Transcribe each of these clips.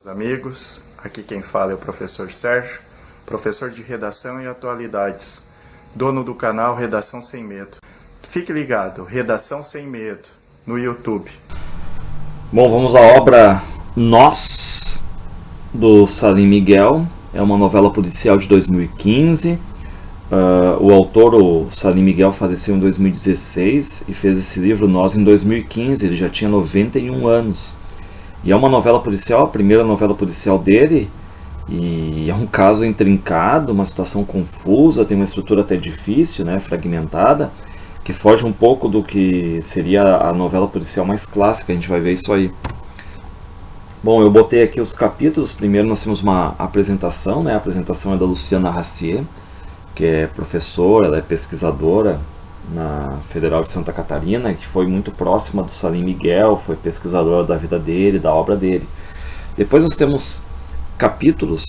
Amigos, aqui quem fala é o professor Sérgio, professor de Redação e Atualidades, dono do canal Redação Sem Medo. Fique ligado, Redação Sem Medo, no YouTube. Bom, vamos à obra Nós, do Salim Miguel. É uma novela policial de 2015. O autor, o Salim Miguel, faleceu em 2016 e fez esse livro Nós em 2015. Ele já tinha 91 anos. E é uma novela policial, a primeira novela policial dele, e é um caso intrincado, uma situação confusa, tem uma estrutura até difícil, né, fragmentada, que foge um pouco do que seria a novela policial mais clássica. A gente vai ver isso aí. Bom, eu botei aqui os capítulos. Primeiro nós temos uma apresentação, né? A apresentação é da Luciana Racier, que é professora, ela é pesquisadora na Federal de Santa Catarina, que foi muito próxima do Salim Miguel, foi pesquisadora da vida dele, da obra dele. Depois nós temos capítulos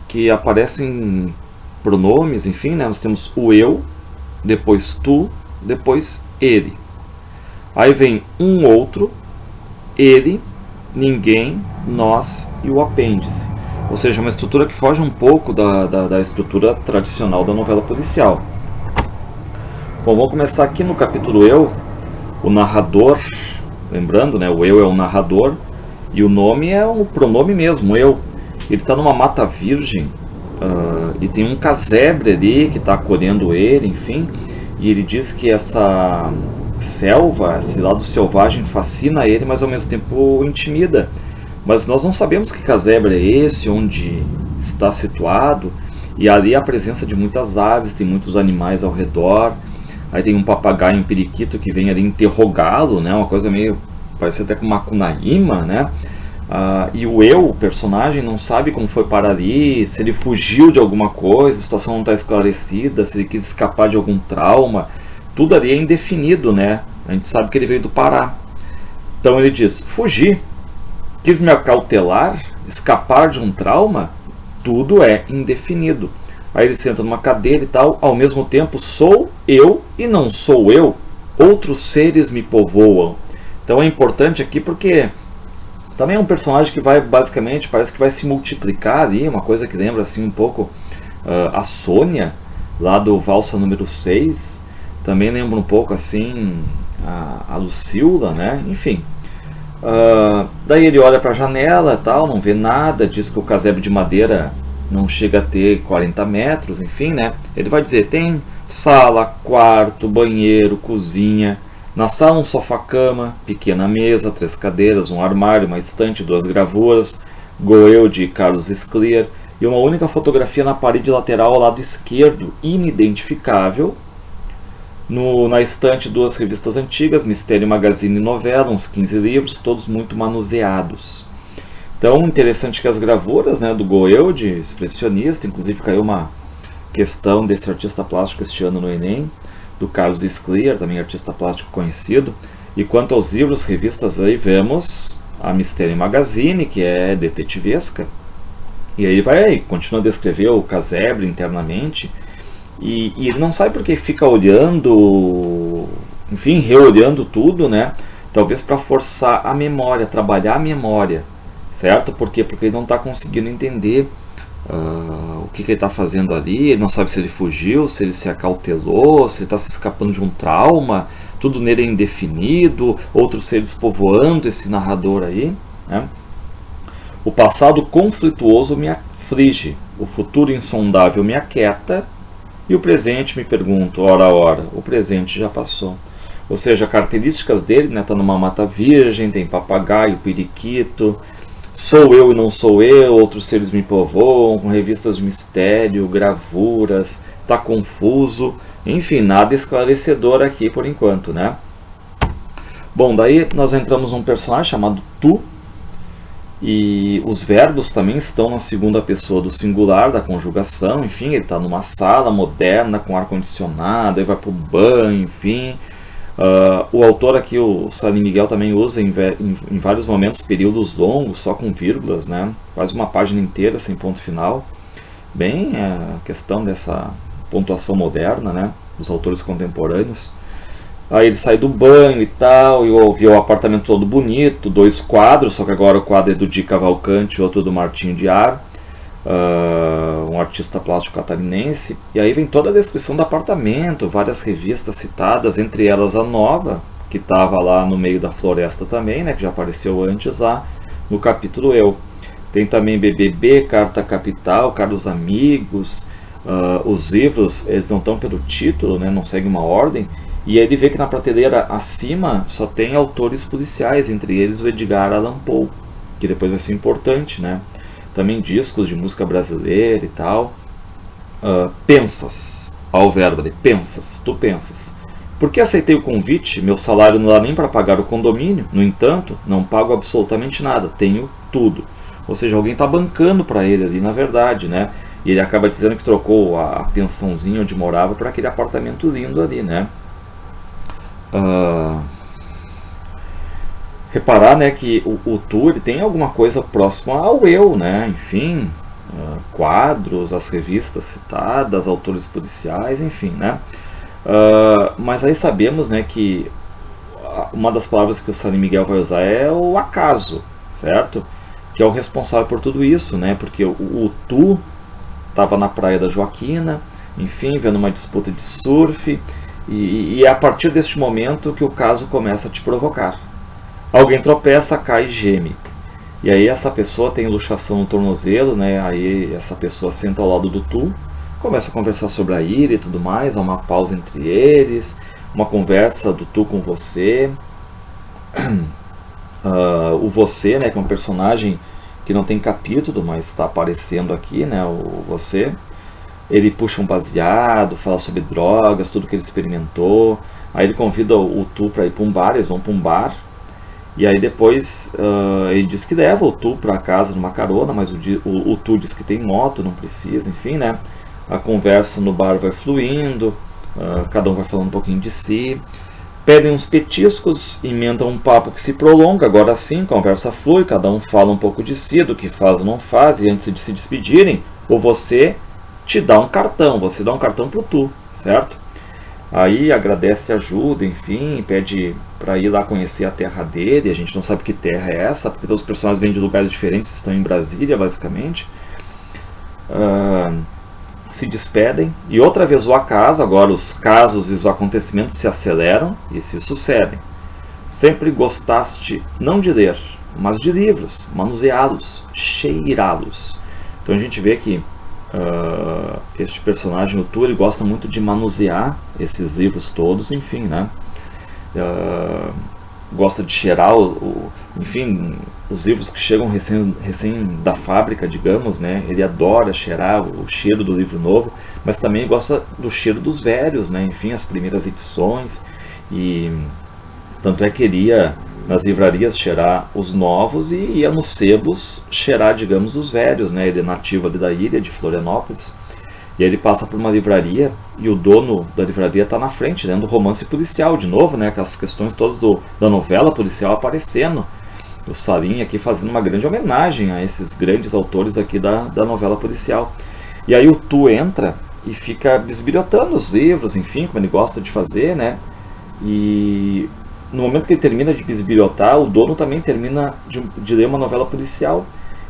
que aparecem pronomes, enfim, né? Nós temos o eu, depois tu, depois ele. Aí vem um outro, ele, ninguém, nós e o apêndice. Ou seja, uma estrutura que foge um pouco da estrutura tradicional da novela policial. Bom, vamos começar aqui no capítulo eu. O narrador, lembrando, né, o eu é o narrador e o nome é o pronome mesmo, eu. Ele está numa mata virgem e tem um casebre ali que está acolhendo ele, enfim. E ele diz que essa selva, esse lado selvagem fascina ele, mas ao mesmo tempo o intimida. Mas nós não sabemos que casebre é esse, onde está situado. E ali há a presença de muitas aves, tem muitos animais ao redor. Aí tem um papagaio, um periquito que vem ali interrogá-lo, né? Uma coisa meio, parece até com Macunaíma, né? E o eu, o personagem, não sabe como foi parar ali, se ele fugiu de alguma coisa, a situação não está esclarecida, se ele quis escapar de algum trauma. Tudo ali é indefinido, né? A gente sabe que ele veio do Pará. Então ele diz, fugir, quis me acautelar, escapar de um trauma, tudo é indefinido. Aí ele senta numa cadeira e tal, ao mesmo tempo sou eu e não sou eu, outros seres me povoam. Então é importante aqui porque também é um personagem que vai basicamente, parece que vai se multiplicar ali, uma coisa que lembra assim um pouco a Sônia, lá do Valsa número 6, também lembra um pouco assim a Lucila, né? Enfim. Daí ele olha para a janela, tal, não vê nada, diz que o casebre de madeira não chega a ter 40 metros, enfim, né? Ele vai dizer, tem sala, quarto, banheiro, cozinha. Na sala um sofá-cama, pequena mesa, 3 cadeiras, um armário, uma estante, 2 gravuras, Goeu de Carlos Scliar e uma única fotografia na parede lateral ao lado esquerdo, inidentificável. Na estante 2 revistas antigas, Mistério Magazine e Novela, uns 15 livros, todos muito manuseados. Então, interessante que as gravuras, né, do Goeu, de expressionista, inclusive caiu uma questão desse artista plástico este ano no Enem, do Carlos Scliar, também artista plástico conhecido. E quanto aos livros, revistas, aí vemos a Mistério Magazine, que é detetivesca, e aí vai, continua a descrever o casebre internamente, e ele não sabe porque fica olhando, enfim, reolhando tudo, né, talvez para forçar a memória, trabalhar a memória. Certo? Por quê? Porque ele não está conseguindo entender o que ele está fazendo ali, ele não sabe se ele fugiu, se ele se acautelou, se ele está se escapando de um trauma, tudo nele é indefinido, outros seres povoando esse narrador aí, né? O passado conflituoso me aflige, o futuro insondável me aquieta, e o presente me pergunto, ora, o presente já passou. Ou seja, características dele, né, tá numa mata virgem, tem papagaio, periquito, sou eu e não sou eu, outros seres me povoam, com revistas de mistério, gravuras, tá confuso, enfim, nada esclarecedor aqui por enquanto, né? Bom, daí nós entramos num personagem chamado tu, e os verbos também estão na segunda pessoa do singular, da conjugação, enfim, ele está numa sala moderna, com ar-condicionado, aí vai pro banho, enfim. O autor aqui, o Salim Miguel, também usa em vários momentos períodos longos, só com vírgulas, né? Quase uma página inteira, sem ponto final. Bem, a questão dessa pontuação moderna, né? Dos autores contemporâneos. Aí ele sai do banho e tal, e vê o apartamento todo bonito, 2 quadros, só que agora o quadro é do Di Cavalcanti, outro do Martinho de Ar, um artista plástico catarinense. E aí vem toda a descrição do apartamento, várias revistas citadas, entre elas a Nova, que estava lá no meio da floresta também, né, que já apareceu antes lá no capítulo Eu. Tem também BBB, Carta Capital, Caros Amigos. Os livros, eles não estão pelo título, né, não seguem uma ordem. E aí ele vê que na prateleira acima só tem autores policiais, entre eles o Edgar Allan Poe, que depois vai ser importante, né? Também discos de música brasileira e tal. Pensas, ao verbo ali, pensas, tu pensas. Porque aceitei o convite, meu salário não dá nem para pagar o condomínio, no entanto, não pago absolutamente nada, tenho tudo. Ou seja, alguém está bancando para ele ali, na verdade, né? E ele acaba dizendo que trocou a pensãozinha onde morava por aquele apartamento lindo ali, né? Reparar, né, que o Tu ele tem alguma coisa próxima ao Eu, né? Enfim, quadros, as revistas citadas, autores policiais, enfim, né? Mas aí sabemos, né, que uma das palavras que o Salim Miguel vai usar é o acaso, certo? Que é o responsável por tudo isso, né? Porque o Tu estava na praia da Joaquina, enfim, vendo uma disputa de surf. E é a partir deste momento que o caso começa a te provocar. Alguém tropeça, cai e geme. E aí essa pessoa tem luxação no tornozelo, né? Aí essa pessoa senta ao lado do Tu, começa a conversar sobre a ira e tudo mais, há uma pausa entre eles, uma conversa do Tu com você. O Você, né, que é um personagem que não tem capítulo, mas está aparecendo aqui, né, o Você. Ele puxa um baseado, fala sobre drogas, tudo que ele experimentou. Aí ele convida o Tu para ir para um bar, eles vão para um bar. E aí depois ele diz que leva o Tu para casa numa carona, mas o Tu diz que tem moto, não precisa, enfim, né? A conversa no bar vai fluindo, cada um vai falando um pouquinho de si. Pedem uns petiscos, emendam um papo que se prolonga, agora sim, conversa flui, cada um fala um pouco de si, do que faz ou não faz, e antes de se despedirem, ou você te dá um cartão, você dá um cartão pro Tu, certo? Aí agradece ajuda, enfim, pede para ir lá conhecer a terra dele, a gente não sabe que terra é essa, porque todos os personagens vêm de lugares diferentes, estão em Brasília, basicamente. Se despedem, e outra vez o acaso, agora os casos e os acontecimentos se aceleram e se sucedem. Sempre gostaste não de ler, mas de livros, manuseá-los, cheirá-los. Então a gente vê que este personagem, o Tu, ele gosta muito de manusear esses livros todos, enfim, né? Gosta de cheirar, enfim, os livros que chegam recém da fábrica, digamos, né? Ele adora cheirar o cheiro do livro novo, mas também gosta do cheiro dos velhos, né? Enfim, as primeiras edições, e tanto é que ele ia nas livrarias cheirar os novos e ia nos sebos cheirar, digamos, os velhos, né? Ele é nativo ali da ilha de Florianópolis. E aí ele passa por uma livraria e o dono da livraria está na frente, lendo romance policial de novo, né? Aquelas questões todas da novela policial aparecendo. O Salim aqui fazendo uma grande homenagem a esses grandes autores aqui da novela policial. E aí o Tu entra e fica bisbilhotando os livros, enfim, como ele gosta de fazer, né? E no momento que ele termina de bisbilhotar, o dono também termina de ler uma novela policial.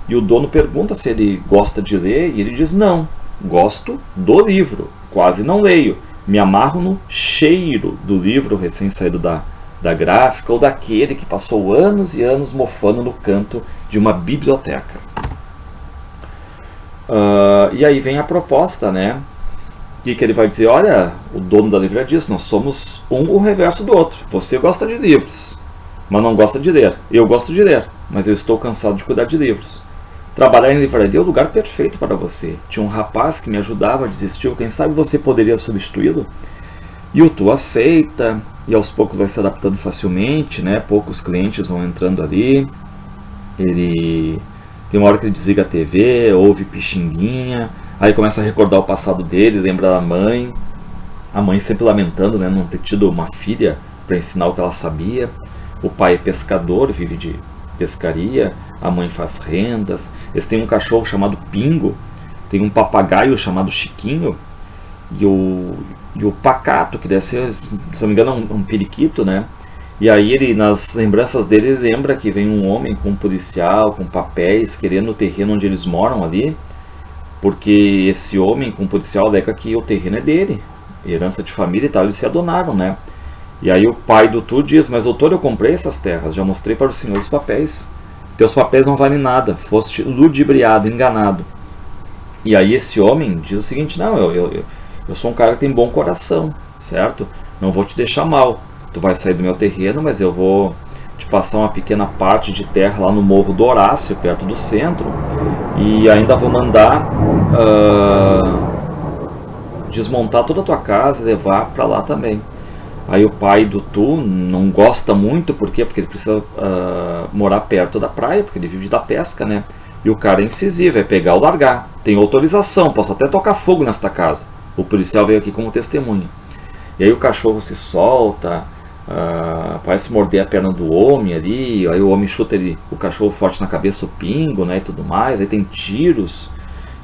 E o dono pergunta se ele gosta de ler, e ele diz: não, gosto do livro, quase não leio. Me amarro no cheiro do livro recém-saído da gráfica, ou daquele que passou anos e anos mofando no canto de uma biblioteca. E aí vem a proposta, né? E que ele vai dizer: olha, o dono da livraria diz, nós somos um o reverso do outro. Você gosta de livros, mas não gosta de ler. Eu gosto de ler, mas eu estou cansado de cuidar de livros. Trabalhar em livraria é o lugar perfeito para você. Tinha um rapaz que me ajudava, desistiu, quem sabe você poderia substituí-lo? E o Tu aceita, e aos poucos vai se adaptando facilmente, né? Poucos clientes vão entrando ali. Ele tem uma hora que ele desliga a TV, ouve Pixinguinha. Aí começa a recordar o passado dele, lembra da mãe. A mãe sempre lamentando, né, não ter tido uma filha para ensinar o que ela sabia. O pai é pescador, vive de pescaria. A mãe faz rendas. Eles têm um cachorro chamado Pingo. Tem um papagaio chamado Chiquinho. E e o Pacato, que deve ser, se não me engano, um periquito, né? E aí ele, nas lembranças dele, ele lembra que vem um homem com um policial, com papéis, querendo o terreno onde eles moram ali, porque esse homem com o policial alega que o terreno é dele, herança de família e tal, eles se adonaram, né? E aí o pai do Tu diz, mas doutor, eu comprei essas terras, já mostrei para o senhor os papéis, teus papéis não valem nada, foste ludibriado, enganado. E aí esse homem diz o seguinte, não, eu sou um cara que tem bom coração, certo? Não vou te deixar mal, tu vai sair do meu terreno, mas eu vou te passar uma pequena parte de terra lá no Morro do Horácio, perto do centro, e ainda vou mandar desmontar toda a tua casa e levar para lá também. Aí o pai do Tu não gosta muito, por quê? Porque ele precisa morar perto da praia, porque ele vive da pesca, né? E o cara é incisivo, é pegar ou largar. Tem autorização, posso até tocar fogo nesta casa. O policial veio aqui como testemunha. E aí o cachorro se solta, parece morder a perna do homem ali, aí o homem chuta o cachorro forte na cabeça, o Pingo, né, e tudo mais, aí tem tiros.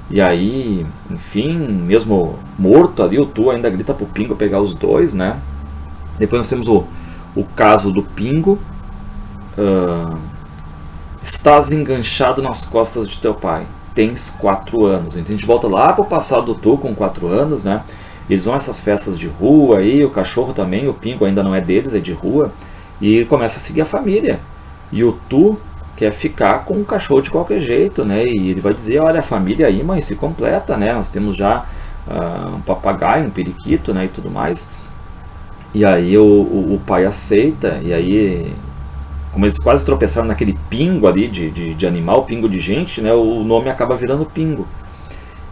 E aí, enfim, mesmo morto ali, o Tu ainda grita pro Pingo pegar os dois, né? Depois nós temos o caso do Pingo. Estás enganchado nas costas de teu pai. Tens 4 anos. Então a gente volta lá para o passado do Tu com 4 anos, né? Eles vão a essas festas de rua aí, o cachorro também, o Pingo ainda não é deles, é de rua. E começa a seguir a família. E o Tu quer ficar com o cachorro de qualquer jeito, né? E ele vai dizer, olha, a família aí, mãe, se completa, né? Nós temos já um papagaio, um periquito, né? E tudo mais. E aí o pai aceita, e aí, como eles quase tropeçaram naquele pingo ali de animal, pingo de gente, né, o nome acaba virando Pingo.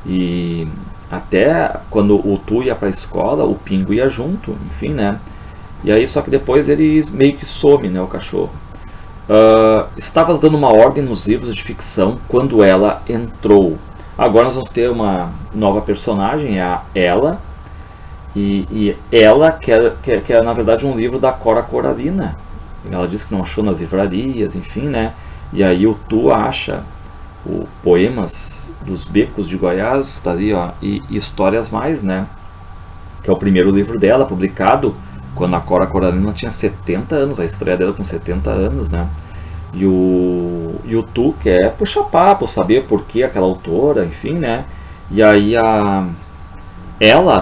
E até quando o Tu ia para a escola, o Pingo ia junto, enfim, né. E aí só que depois ele meio que some, né, o cachorro. Estavas dando uma ordem nos livros de ficção quando ela entrou. Agora nós vamos ter uma nova personagem, a Ela. E ela quer na verdade um livro da Cora Coralina. Ela disse que não achou nas livrarias, enfim, né? E aí o Tu acha o Poemas dos Becos de Goiás, tá ali, ó, e Histórias Mais, né? Que é o primeiro livro dela, publicado quando a Cora Coralina tinha 70 anos, a estreia dela com 70 anos, né? E o Tu quer puxar papo, saber por que aquela autora, enfim, né? E aí a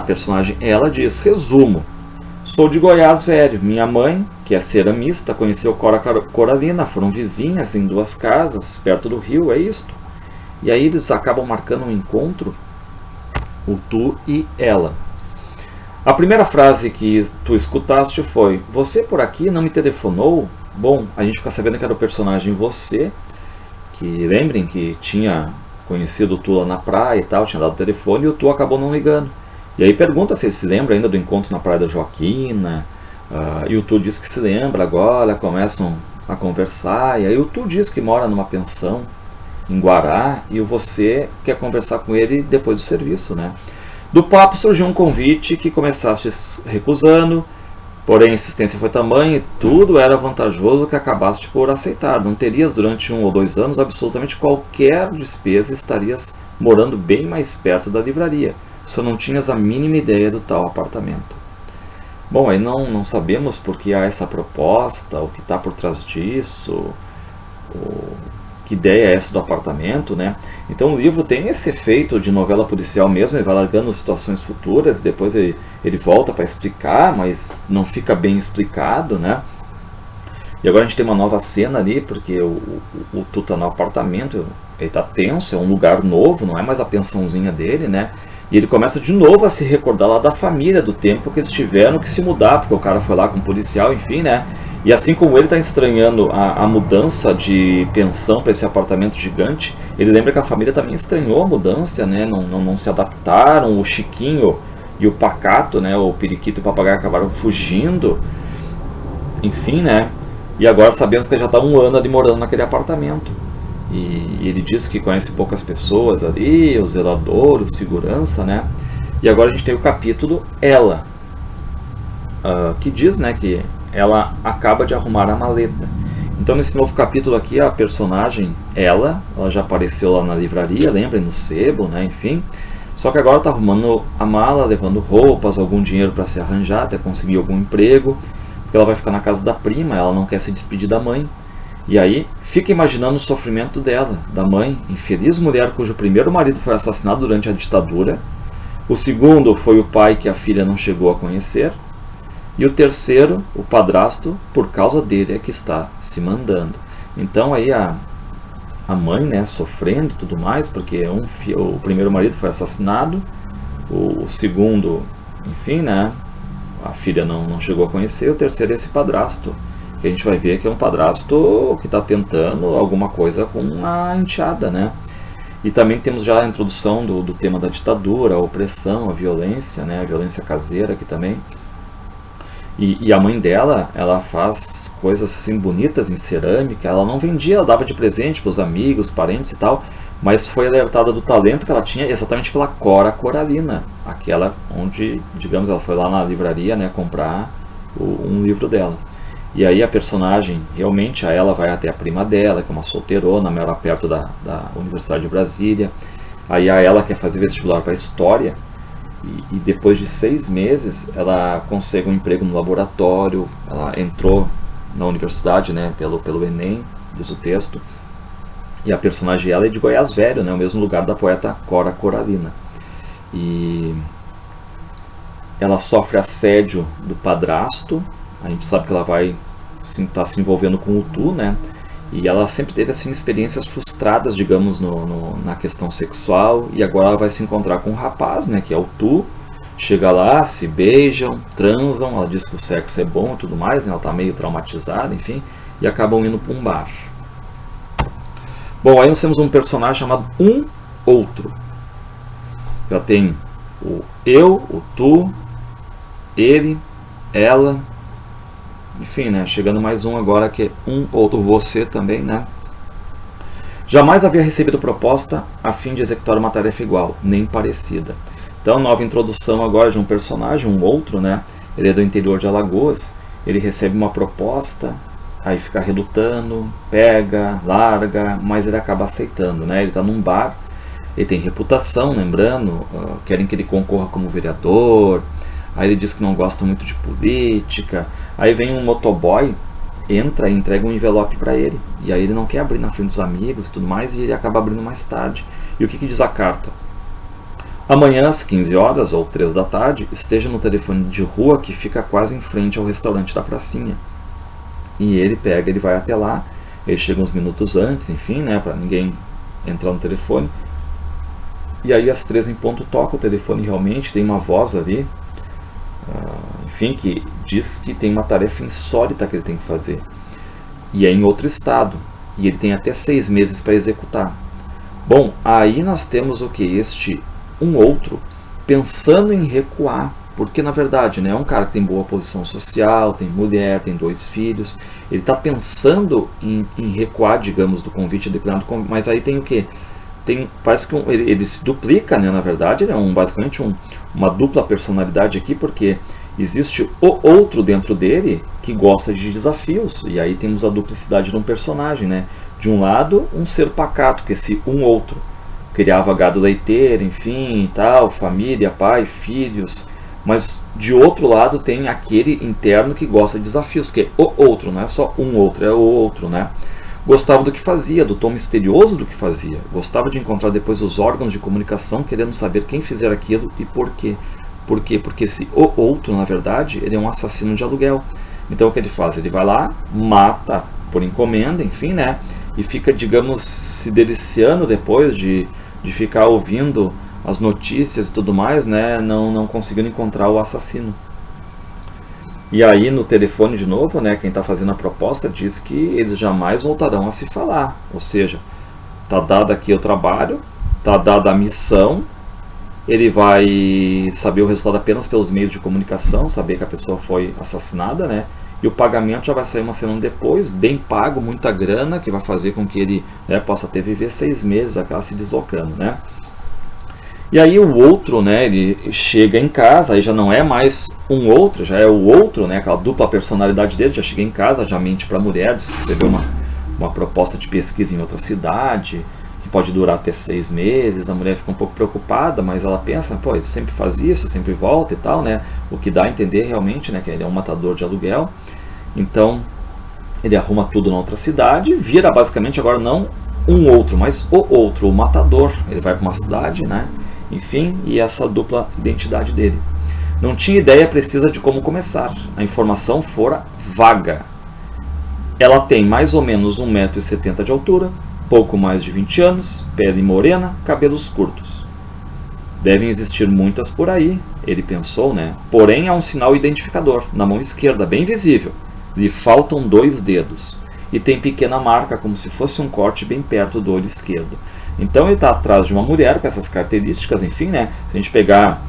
personagem, ela diz, resumo, sou de Goiás velho, minha mãe, que é ceramista, conheceu Cora Coralina, foram vizinhas em 2 casas, perto do rio, é isto. E aí eles acabam marcando um encontro, o Tu e ela. A primeira frase que tu escutaste foi, você por aqui não me telefonou? Bom, a gente fica sabendo que era o personagem Você, que lembrem que tinha conhecido o Tu lá na praia e tal, tinha dado o telefone e o Tu acabou não ligando. E aí pergunta se ele se lembra ainda do encontro na Praia da Joaquina, e o Tu diz que se lembra agora, começam a conversar, e aí o Tu diz que mora numa pensão em Guará, e o Você quer conversar com ele depois do serviço, né? Do papo surgiu um convite que começaste recusando, porém a insistência foi tamanha e tudo era vantajoso que acabaste por aceitar. Não terias durante 1 ou 2 anos absolutamente qualquer despesa e estarias morando bem mais perto da livraria. Só não tinhas a mínima ideia do tal apartamento. Bom, aí não sabemos por que há essa proposta, o que está por trás disso, que ideia é essa do apartamento, né? Então o livro tem esse efeito de novela policial mesmo, ele vai largando situações futuras, depois ele volta para explicar, mas não fica bem explicado, né? E agora a gente tem uma nova cena ali, porque o Tu tá no apartamento, ele tá tenso, é um lugar novo, não é mais a pensãozinha dele, né? E ele começa de novo a se recordar lá da família, do tempo que eles tiveram que se mudar, porque o cara foi lá com o policial, enfim, né? E assim como ele está estranhando a mudança de pensão para esse apartamento gigante, ele lembra que a família também estranhou a mudança, né? Não se adaptaram, o Chiquinho e o Pacato, né? O periquito e o papagaio acabaram fugindo, enfim, né? E agora sabemos que ele já está 1 ano ali morando naquele apartamento. E ele diz que conhece poucas pessoas ali, o zelador, o segurança, né? E agora a gente tem o capítulo Ela, que diz, né, que ela acaba de arrumar a maleta. Então nesse novo capítulo aqui, a personagem ela já apareceu lá na livraria, lembrem, no sebo, né, enfim. Só que agora está arrumando a mala, levando roupas, algum dinheiro para se arranjar, até conseguir algum emprego, porque ela vai ficar na casa da prima, ela não quer se despedir da mãe. E aí fica imaginando o sofrimento dela, da mãe, infeliz mulher cujo primeiro marido foi assassinado durante a ditadura, o segundo foi o pai que a filha não chegou a conhecer, e o terceiro, o padrasto, por causa dele é que está se mandando. Então aí a mãe, né, sofrendo e tudo mais, porque o primeiro marido foi assassinado, o segundo, enfim, né, a filha não chegou a conhecer, o terceiro é esse padrasto, que a gente vai ver que é um padrasto que está tentando alguma coisa com a enteada, né. E também temos já a introdução do tema da ditadura, a opressão, a violência, né, a violência caseira aqui também. E a mãe dela, ela faz coisas assim bonitas em cerâmica, ela não vendia, ela dava de presente para os amigos, parentes e tal, mas foi alertada do talento que ela tinha exatamente pela Cora Coralina, aquela onde, digamos, ela foi lá na livraria, né, comprar um livro dela. E aí a personagem, realmente, ela vai até a prima dela, que é uma solteirona, mora perto da Universidade de Brasília. Aí ela quer fazer vestibular para História, e depois de 6 meses ela consegue um emprego no laboratório, ela entrou na universidade, né, pelo Enem, diz o texto. E a personagem ela é de Goiás Velho, né, o mesmo lugar da poeta Cora Coralina. E ela sofre assédio do padrasto. A gente sabe que ela vai estar se envolvendo com o Tu, né? E ela sempre teve assim, experiências frustradas, digamos, na questão sexual. E agora ela vai se encontrar com um rapaz, né? Que é o Tu. Chega lá, se beijam, transam. Ela diz que o sexo é bom e tudo mais, né? Ela está meio traumatizada, enfim. E acabam indo para um bar. Bom, aí nós temos um personagem chamado Um Outro. Já tem o eu, o Tu, ele, ela... Enfim, né? Chegando mais um agora que é um outro você também, né? Jamais havia recebido proposta a fim de executar uma tarefa igual, nem parecida. Então, nova introdução agora de um personagem, um outro, né? Ele é do interior de Alagoas, ele recebe uma proposta, aí fica relutando, pega, larga, mas ele acaba aceitando, né? Ele está num bar, ele tem reputação, lembrando, querem que ele concorra como vereador. Aí ele diz que não gosta muito de política. Aí vem um motoboy, entra e entrega um envelope para ele. E aí ele não quer abrir na frente dos amigos e tudo mais, e ele acaba abrindo mais tarde. E o que diz a carta? Amanhã às 15 horas ou 3 da tarde, esteja no telefone de rua que fica quase em frente ao restaurante da pracinha. E ele pega, ele vai até lá, ele chega uns minutos antes, enfim, né, para ninguém entrar no telefone. E aí às 3 em ponto toca o telefone, realmente tem uma voz ali, enfim, que diz que tem uma tarefa insólita que ele tem que fazer. E é em outro estado. E ele tem até 6 meses para executar. Bom, aí nós temos o que? Este um outro pensando em recuar. Porque na verdade, né, é um cara que tem boa posição social, tem mulher, tem 2 filhos. Ele está pensando em recuar, digamos, do convite declarado. Mas aí tem o que? Parece que ele se duplica, né, na verdade. Ele é basicamente uma dupla personalidade aqui, porque existe o outro dentro dele que gosta de desafios. E aí temos a duplicidade de um personagem, né? De um lado, um ser pacato, que esse um outro criava gado leiteiro, enfim, tal, família, pai, filhos. Mas de outro lado tem aquele interno que gosta de desafios, que é o outro, não é só um outro, é o outro, né? Gostava do que fazia, do tom misterioso do que fazia. Gostava de encontrar depois os órgãos de comunicação, querendo saber quem fizer aquilo e por quê. Por quê? Porque esse o outro, na verdade, ele é um assassino de aluguel. Então o que ele faz? Ele vai lá, mata por encomenda, enfim, né? E fica, digamos, se deliciando depois de ficar ouvindo as notícias e tudo mais, né? Não conseguindo encontrar o assassino. E aí no telefone de novo, né, quem está fazendo a proposta diz que eles jamais voltarão a se falar. Ou seja, está dado aqui o trabalho, está dada a missão, ele vai saber o resultado apenas pelos meios de comunicação, saber que a pessoa foi assassinada, né? E o pagamento já vai sair uma semana depois, bem pago, muita grana, que vai fazer com que ele, né, possa até viver 6 meses, acaba se deslocando, né? E aí o outro, né, ele chega em casa, aí já não é mais um outro, já é o outro, né, aquela dupla personalidade dele, já chega em casa, já mente para a mulher, diz que recebeu uma proposta de pesquisa em outra cidade, que pode durar até 6 meses, a mulher fica um pouco preocupada, mas ela pensa, pô, ele sempre faz isso, sempre volta e tal, né? O que dá a entender realmente, né, que ele é um matador de aluguel. Então, ele arruma tudo na outra cidade, vira basicamente agora não um outro, mas o outro, o matador. Ele vai para uma cidade, né? Enfim, e essa dupla identidade dele. Não tinha ideia precisa de como começar. A informação fora vaga. Ela tem mais ou menos 1,70 m de altura, pouco mais de 20 anos, pele morena, cabelos curtos. Devem existir muitas por aí, ele pensou, né? Porém, há um sinal identificador, na mão esquerda, bem visível. Lhe faltam 2 dedos. E tem pequena marca, como se fosse um corte bem perto do olho esquerdo. Então ele está atrás de uma mulher com essas características, enfim, né? Se a gente pegar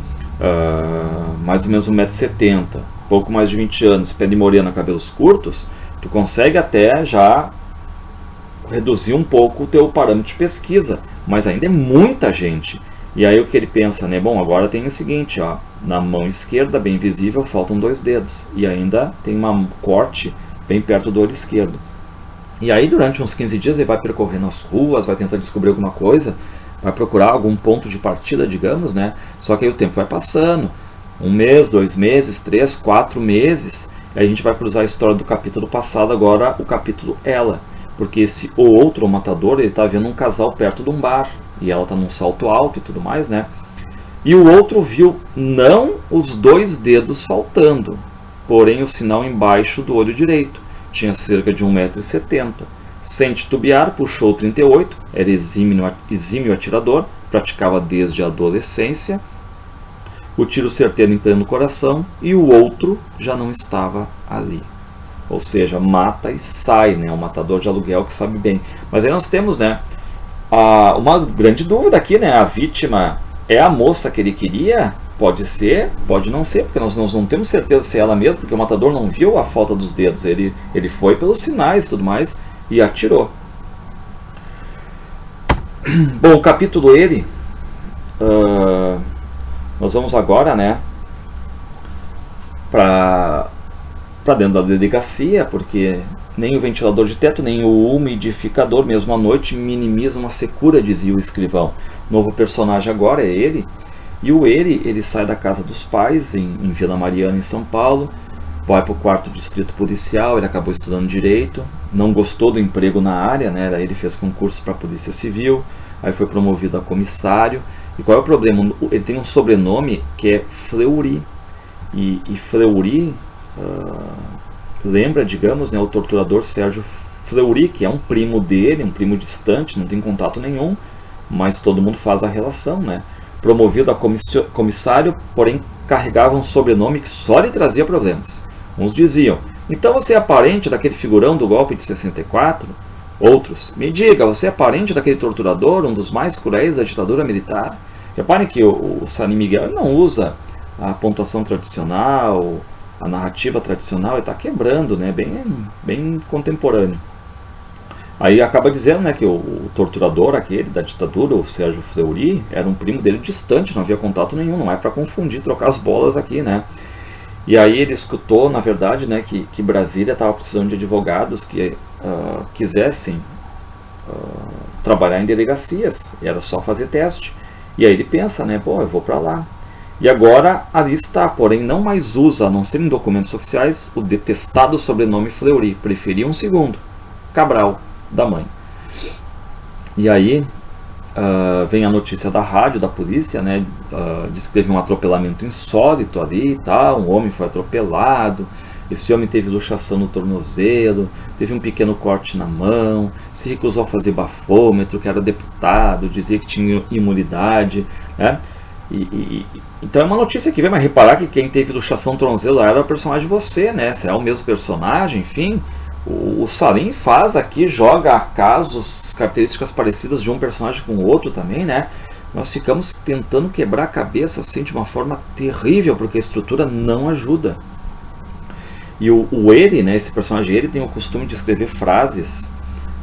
mais ou menos 1,70 m, pouco mais de 20 anos, pele morena, cabelos curtos, tu consegue até já reduzir um pouco o teu parâmetro de pesquisa, mas ainda é muita gente. E aí o que ele pensa, né? Bom, agora tem o seguinte, ó, na mão esquerda, bem visível, faltam 2 dedos, e ainda tem um corte bem perto do olho esquerdo. E aí durante uns 15 dias ele vai percorrer nas ruas, vai tentar descobrir alguma coisa, vai procurar algum ponto de partida, digamos, né? Só que aí o tempo vai passando, 1 mês, 2 meses, 3, 4 meses, e aí a gente vai cruzar a história do capítulo passado, agora o capítulo Ela. Porque esse o outro, o matador, ele está vendo um casal perto de um bar, e ela está num salto alto e tudo mais, né? E o outro viu não os 2 dedos faltando, porém o sinal embaixo do olho direito. Tinha cerca de 1,70 m. Sem titubear, puxou o 38, era exímio atirador, praticava desde a adolescência, o tiro certeiro em pleno coração, e o outro já não estava ali. Ou seja, mata e sai, né? Um matador de aluguel que sabe bem. Mas aí nós temos, né, uma grande dúvida aqui, né? A vítima é a moça que ele queria? Pode ser, pode não ser, porque nós não temos certeza se é ela mesma, porque o matador não viu a falta dos dedos. Ele foi pelos sinais e tudo mais e atirou. Bom, o capítulo nós vamos agora, né, para dentro da delegacia, porque nem o ventilador de teto, nem o umidificador, mesmo à noite, minimizam a secura, dizia o escrivão. Novo personagem agora é ele. E o ele sai da casa dos pais, em Vila Mariana, em São Paulo, vai para o 4º distrito policial, ele acabou estudando Direito, não gostou do emprego na área, né? Ele fez concurso para a Polícia Civil, aí foi promovido a comissário. E qual é o problema? Ele tem um sobrenome que é Fleury. E Fleury lembra, digamos, né, o torturador Sérgio Fleury, que é um primo dele, um primo distante, não tem contato nenhum, mas todo mundo faz a relação, né? Promovido a comissário, porém carregava um sobrenome que só lhe trazia problemas. Uns diziam, então você é parente daquele figurão do golpe de 64? Outros, me diga, você é parente daquele torturador, um dos mais cruéis da ditadura militar? Reparem que o Salim Miguel não usa a pontuação tradicional, a narrativa tradicional, ele está quebrando, né? Bem contemporâneo. Aí acaba dizendo, né, que o torturador aquele da ditadura, o Sérgio Fleury, era um primo dele distante, não havia contato nenhum, não é para confundir, trocar as bolas aqui, né? E aí ele escutou, na verdade, né, que Brasília estava precisando de advogados que quisessem trabalhar em delegacias, e era só fazer teste. E aí ele pensa, né, pô, eu vou para lá. E agora ali está, porém não mais usa, a não ser em documentos oficiais, o detestado sobrenome Fleury, preferia um segundo, Cabral, da mãe. E aí vem a notícia da rádio, da polícia, né? Diz que teve um atropelamento insólito ali e tal, um homem foi atropelado, esse homem teve luxação no tornozelo, teve um pequeno corte na mão, se recusou a fazer bafômetro, que era deputado, dizia que tinha imunidade, né? Então é uma notícia que vem, mas reparar que quem teve luxação no tornozelo era o personagem de você, né? Será o mesmo personagem, enfim. O Salim faz aqui, joga a casos, características parecidas de um personagem com o outro também, né? Nós ficamos tentando quebrar a cabeça assim de uma forma terrível, porque a estrutura não ajuda. E ele, né, esse personagem, ele tem o costume de escrever frases,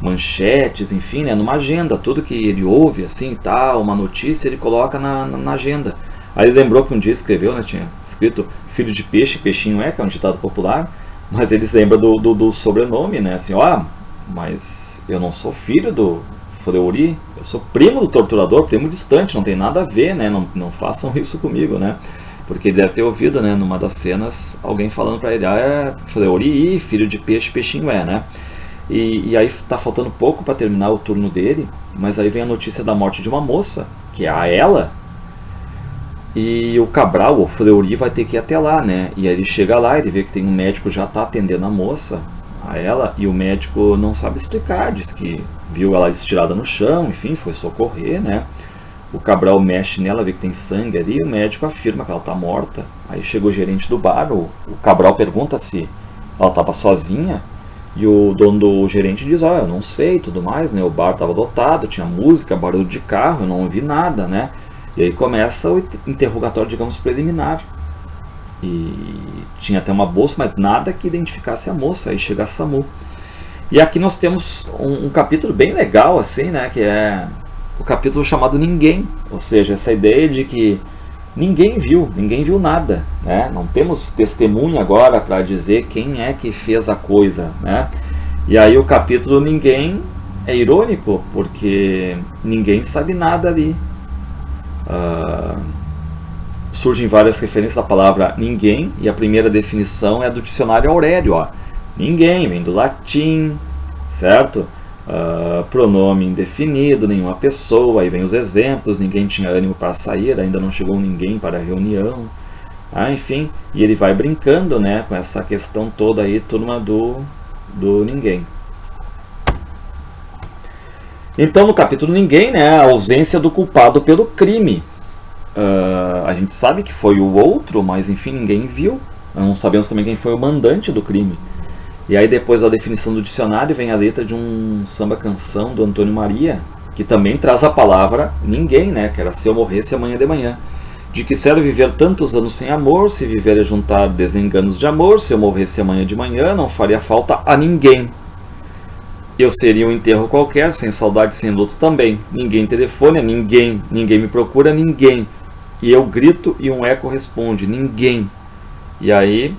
manchetes, enfim, né, numa agenda. Tudo que ele ouve, assim, tal, uma notícia, ele coloca na agenda. Aí ele lembrou que um dia escreveu, né, tinha escrito filho de peixe, peixinho é, que é um ditado popular, mas eles lembram do sobrenome, né, assim, ó, mas eu não sou filho do Fleury, eu sou primo do torturador, primo distante, não tem nada a ver, né? Não façam isso comigo, né? Porque ele deve ter ouvido, né, numa das cenas, alguém falando pra ele, é Fleury, filho de peixe, peixinho é, né? E aí tá faltando pouco para terminar o turno dele, mas aí vem a notícia da morte de uma moça, que é a ela, e o Cabral, o Fleury, vai ter que ir até lá, né? E aí ele chega lá, ele vê que tem um médico já tá atendendo a moça, a ela, e o médico não sabe explicar, diz que viu ela estirada no chão, enfim, foi socorrer, né? O Cabral mexe nela, vê que tem sangue ali, e o médico afirma que ela está morta. Aí chega o gerente do bar, o Cabral pergunta se ela estava sozinha, e o dono do gerente diz, eu não sei e tudo mais, né? O bar estava lotado, tinha música, barulho de carro, eu não ouvi nada, né? E aí começa o interrogatório, digamos, preliminar. E tinha até uma bolsa, mas nada que identificasse a moça. Aí chega a SAMU. E aqui nós temos um capítulo bem legal, assim, né? Que é o capítulo chamado Ninguém. Ou seja, essa ideia de que ninguém viu nada, né? Não temos testemunha agora para dizer quem é que fez a coisa, né? E aí o capítulo Ninguém é irônico, porque ninguém sabe nada ali. Surgem várias referências à palavra ninguém, e a primeira definição é do dicionário Aurélio, ó. Ninguém vem do latim, certo? Pronome indefinido, nenhuma pessoa, aí vem os exemplos, ninguém tinha ânimo para sair, ainda não chegou ninguém para a reunião, enfim, e ele vai brincando, né, com essa questão toda aí, turma do ninguém. Então, no capítulo Ninguém, né, a ausência do culpado pelo crime. A gente sabe que foi o outro, mas enfim, ninguém viu. Não sabemos também quem foi o mandante do crime. E aí depois da definição do dicionário vem a letra de um samba-canção do Antônio Maria, que também traz a palavra ninguém, né, que era se eu morresse amanhã de manhã. De que serve viver tantos anos sem amor, se viver é juntar desenganos de amor, se eu morresse amanhã de manhã não faria falta a ninguém. Eu seria um enterro qualquer, sem saudade, sem luto também. Ninguém telefona, ninguém me procura, ninguém. E eu grito e um eco responde, ninguém. E aí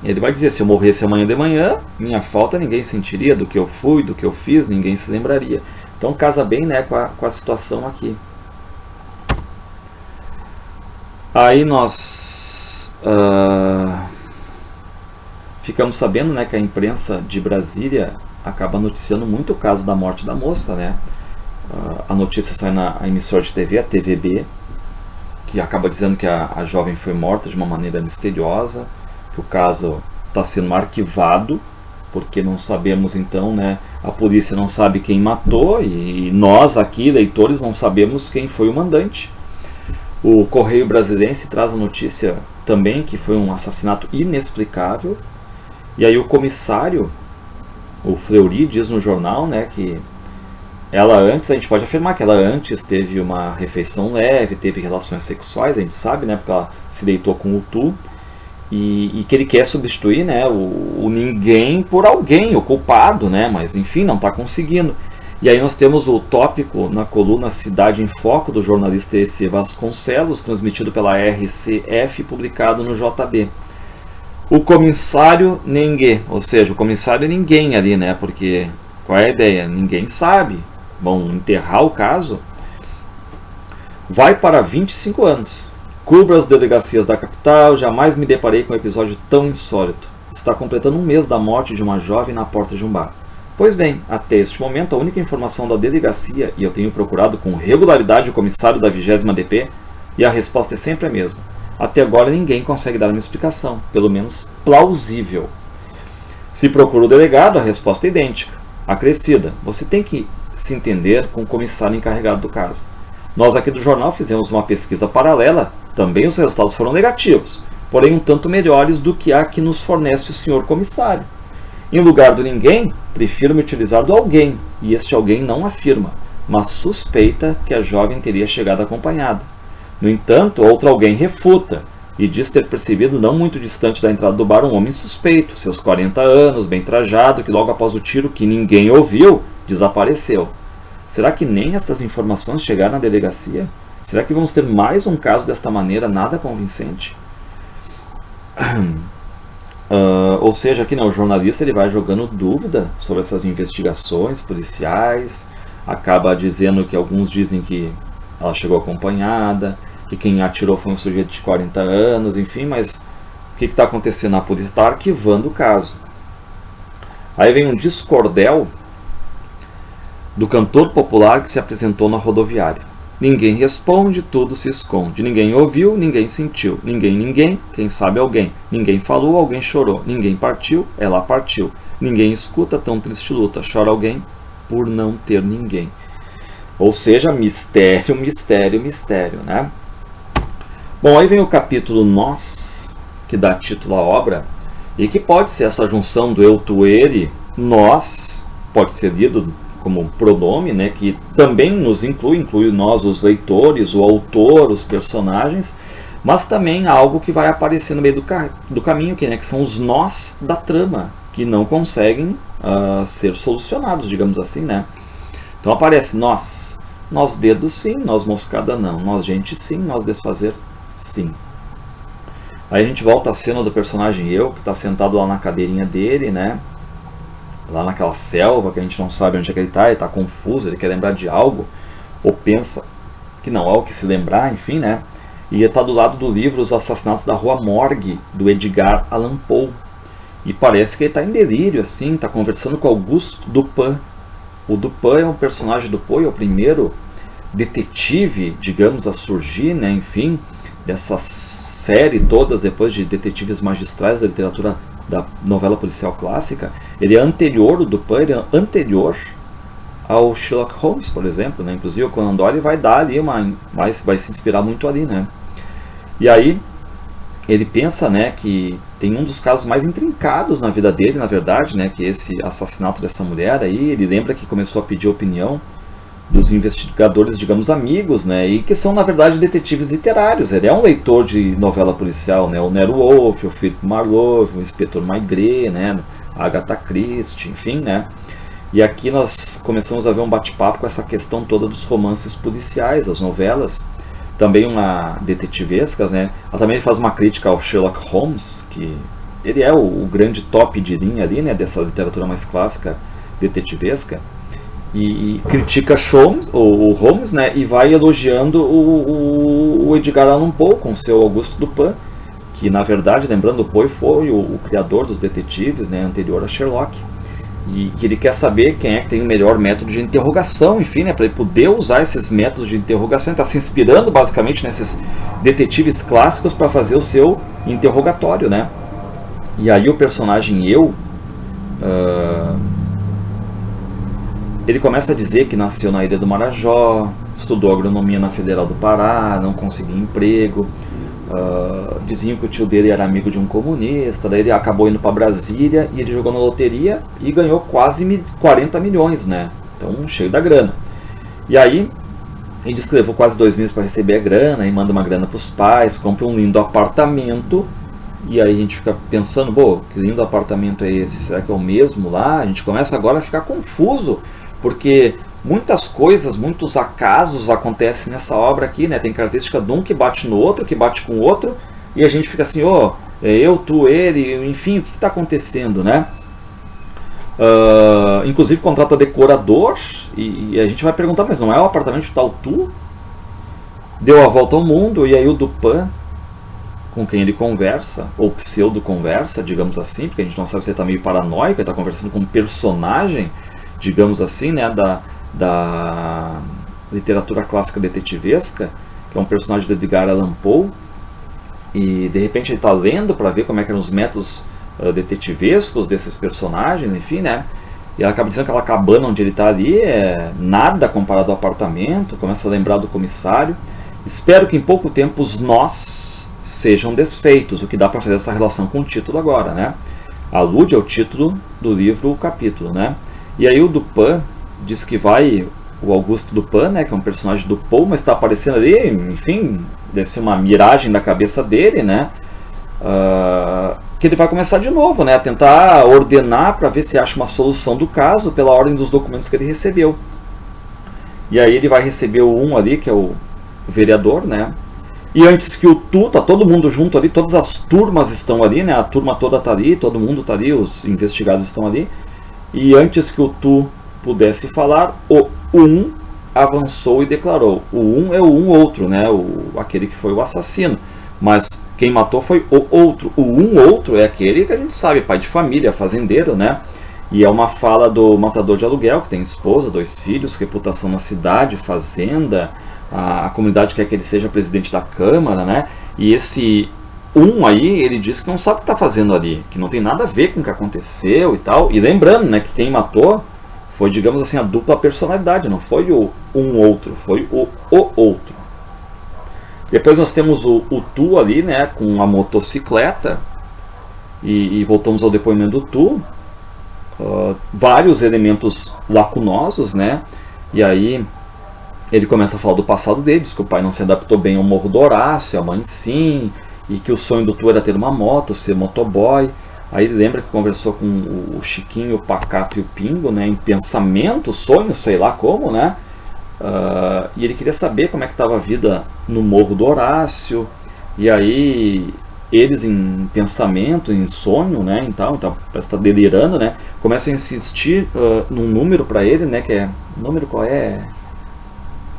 ele vai dizer, se eu morresse amanhã de manhã, minha falta ninguém sentiria, do que eu fui, do que eu fiz, ninguém se lembraria. Então casa bem, né, com a situação aqui. Aí nós ficamos sabendo, né, que a imprensa de Brasília acaba noticiando muito o caso da morte da moça, né? A notícia sai na emissora de TV, a TVB, que acaba dizendo que a jovem foi morta de uma maneira misteriosa, que o caso está sendo arquivado, porque não sabemos então, né? A polícia não sabe quem matou e nós aqui, leitores, não sabemos quem foi o mandante. O Correio Brasilense traz a notícia também que foi um assassinato inexplicável. E aí o comissário, o Fleury, diz no jornal, né, que ela antes, a gente pode afirmar que ela antes teve uma refeição leve, teve relações sexuais, a gente sabe, né, porque ela se deitou com o Tu, e que ele quer substituir, né, o ninguém por alguém, o culpado, né, mas enfim, não está conseguindo. E aí nós temos o tópico na coluna Cidade em Foco, do jornalista E.C. Vasconcelos, transmitido pela RCF, publicado no JB. O comissário ninguém, ou seja, o comissário é ninguém ali, né? Porque qual é a ideia? Ninguém sabe. Vão enterrar o caso. Vai para 25 anos. Cubro as delegacias da capital, jamais me deparei com um episódio tão insólito. Está completando um mês da morte de uma jovem na porta de um bar. Pois bem, até este momento, a única informação da delegacia, e eu tenho procurado com regularidade o comissário da 20ª DP, e a resposta é sempre a mesma. Até agora ninguém consegue dar uma explicação, pelo menos plausível. Se procura o delegado, a resposta é idêntica, acrescida. Você tem que se entender com o comissário encarregado do caso. Nós aqui do jornal fizemos uma pesquisa paralela, também os resultados foram negativos, porém um tanto melhores do que a que nos fornece o senhor comissário. Em lugar do ninguém, prefiro me utilizar do alguém, e este alguém não afirma, mas suspeita que a jovem teria chegado acompanhada. No entanto, outro alguém refuta, e diz ter percebido não muito distante da entrada do bar um homem suspeito, seus 40 anos, bem trajado, que logo após o tiro que ninguém ouviu, desapareceu. Será que nem essas informações chegaram na delegacia? Será que vamos ter mais um caso desta maneira nada convincente? Ou seja, aqui, né, o jornalista ele vai jogando dúvida sobre essas investigações policiais, acaba dizendo que alguns dizem que ela chegou acompanhada, que quem atirou foi um sujeito de 40 anos, enfim, mas o que está acontecendo? A polícia está arquivando o caso. Aí vem um discordel do cantor popular que se apresentou na rodoviária. Ninguém responde, tudo se esconde. Ninguém ouviu, ninguém sentiu. Ninguém, quem sabe alguém. Ninguém falou, alguém chorou. Ninguém partiu, ela partiu. Ninguém escuta, tão triste luta. Chora alguém por não ter ninguém. Ou seja, mistério, mistério, mistério, né? Bom, aí vem o capítulo Nós, que dá título à obra, e que pode ser essa junção do eu, tu, ele, nós, pode ser lido como um pronome, né, que também nos inclui nós, os leitores, o autor, os personagens, mas também algo que vai aparecer no meio do caminho, que são os nós da trama, que não conseguem ser solucionados, digamos assim, né? Então aparece nós dedos sim, nós moscada não, nós gente sim, nós desfazer sim. Aí a gente volta à cena do personagem eu, que está sentado lá na cadeirinha dele, né? Lá naquela selva que a gente não sabe onde é que ele está confuso, ele quer lembrar de algo, ou pensa que não há o que se lembrar, enfim, né? E ele está do lado do livro Os Assassinatos da Rua Morgue, do Edgar Allan Poe. E parece que ele está em delírio, assim, está conversando com Auguste Dupin. O Dupin é um personagem do Poe, é o primeiro detetive, digamos, a surgir, né? Enfim, dessa série todas, depois de detetives magistrais da literatura da novela policial clássica. Ele é anterior, o Dupin, ele é anterior ao Sherlock Holmes, por exemplo, né? Inclusive o Conan Doyle vai dar ali vai se inspirar muito ali, né? E aí ele pensa, né, que tem um dos casos mais intrincados na vida dele, na verdade, né, que é esse assassinato dessa mulher aí. Ele lembra que começou a pedir opinião dos investigadores, digamos, amigos, né, e que são, na verdade, detetives literários. Ele é um leitor de novela policial, né, o Nero Wolfe, o Philip Marlowe, o Inspetor Maigret, né, a Agatha Christie, enfim, né. E aqui nós começamos a ver um bate-papo com essa questão toda dos romances policiais, as novelas, também uma detetivescas, né. Ela também faz uma crítica ao Sherlock Holmes, que ele é o grande top de linha ali, né, dessa literatura mais clássica detetivesca. E critica o Holmes, né, e vai elogiando o Edgar Allan Poe com seu Auguste Dupin, que na verdade, lembrando, o Poe foi o criador dos detetives, né, anterior a Sherlock, e que ele quer saber quem é que tem o melhor método de interrogação, enfim, né, para ele poder usar esses métodos de interrogação. Ele está se inspirando basicamente nesses detetives clássicos para fazer o seu interrogatório, né. E aí o personagem ele começa a dizer que nasceu na Ilha do Marajó, estudou agronomia na Federal do Pará, não conseguia emprego, diziam que o tio dele era amigo de um comunista, daí ele acabou indo para Brasília e ele jogou na loteria e ganhou quase 40 milhões, né? Então, cheio da grana. E aí, ele diz que levou quase 2 meses para receber a grana, e manda uma grana para os pais, compra um lindo apartamento. E aí a gente fica pensando, pô, que lindo apartamento é esse? Será que é o mesmo lá? A gente começa agora a ficar confuso, porque muitas coisas, muitos acasos acontecem nessa obra aqui, né? Tem característica de um que bate no outro, que bate com o outro, e a gente fica assim, eu, tu, ele, enfim, o que está acontecendo, né? Inclusive contrata decorador, e a gente vai perguntar, mas não é o apartamento tal tu? Deu a volta ao mundo, e aí o Dupin, com quem ele conversa, ou pseudo-conversa, digamos assim, porque a gente não sabe se ele está meio paranoico, ele está conversando com um personagem, digamos assim, né, da literatura clássica detetivesca, que é um personagem do Edgar Allan Poe, e de repente ele está lendo para ver como é que eram os métodos detetivescos desses personagens, enfim, né, e ela acaba dizendo que aquela cabana onde ele está ali é nada comparado ao apartamento, começa a lembrar do comissário. Espero que em pouco tempo os nós sejam desfeitos, o que dá para fazer essa relação com o título agora, né, alude ao título do livro, o capítulo, né. E aí o Dupin diz que o Auguste Dupin, né, que é um personagem do Poe, mas está aparecendo ali, enfim, deve ser uma miragem da cabeça dele, né, que ele vai começar de novo, né, a tentar ordenar para ver se acha uma solução do caso pela ordem dos documentos que ele recebeu. E aí ele vai receber o ali, que é o vereador, né, e antes que o tu, tá todo mundo junto ali, todas as turmas estão ali, né, a turma toda está ali, todo mundo está ali, os investigados estão ali. E antes que o tu pudesse falar, o um avançou e declarou. O um é o um outro, né? Aquele que foi o assassino. Mas quem matou foi o outro. O um outro é aquele que a gente sabe, pai de família, fazendeiro, né? E é uma fala do matador de aluguel, que tem esposa, 2 filhos, reputação na cidade, fazenda, a comunidade quer que ele seja presidente da Câmara, né? E esse um aí, ele diz que não sabe o que está fazendo ali, que não tem nada a ver com o que aconteceu e tal. E lembrando, né, que quem matou foi, digamos assim, a dupla personalidade, não foi o um outro, foi o outro. Depois nós temos o Tu ali, né, com a motocicleta, e voltamos ao depoimento do Tu. Vários elementos lacunosos, né, e aí ele começa a falar do passado dele, diz que o pai não se adaptou bem ao Morro do Horácio, a mãe sim, e que o sonho do Tu era ter uma moto, ser motoboy. Aí ele lembra que conversou com o Chiquinho, o Pacato e o Pingo, né, em pensamento, sonho, sei lá como, né, e ele queria saber como é que estava a vida no Morro do Horácio. E aí eles, em pensamento, em sonho, né, então parece que está delirando, né, começam a insistir num número para ele, né, que é, número qual é?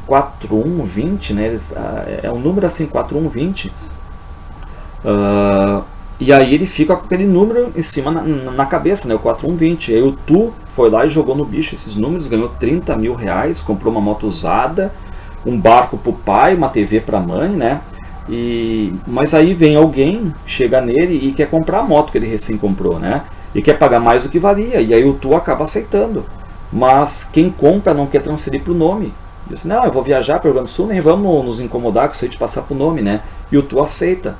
4120, né, é um número assim, 4120. E aí ele fica com aquele número em cima na cabeça, né, o 4120. Aí o Tu foi lá e jogou no bicho esses números, ganhou 30 mil reais, comprou uma moto usada, um barco pro pai, uma TV pra mãe, né? Mas aí vem alguém, chega nele e quer comprar a moto que ele recém comprou, né? E quer pagar mais do que valia, e aí o Tu acaba aceitando. Mas quem compra não quer transferir pro nome. Diz, não, eu vou viajar para o Rio Grande do Sul, nem vamos nos incomodar com isso aí de passar pro nome, né? E o Tu aceita.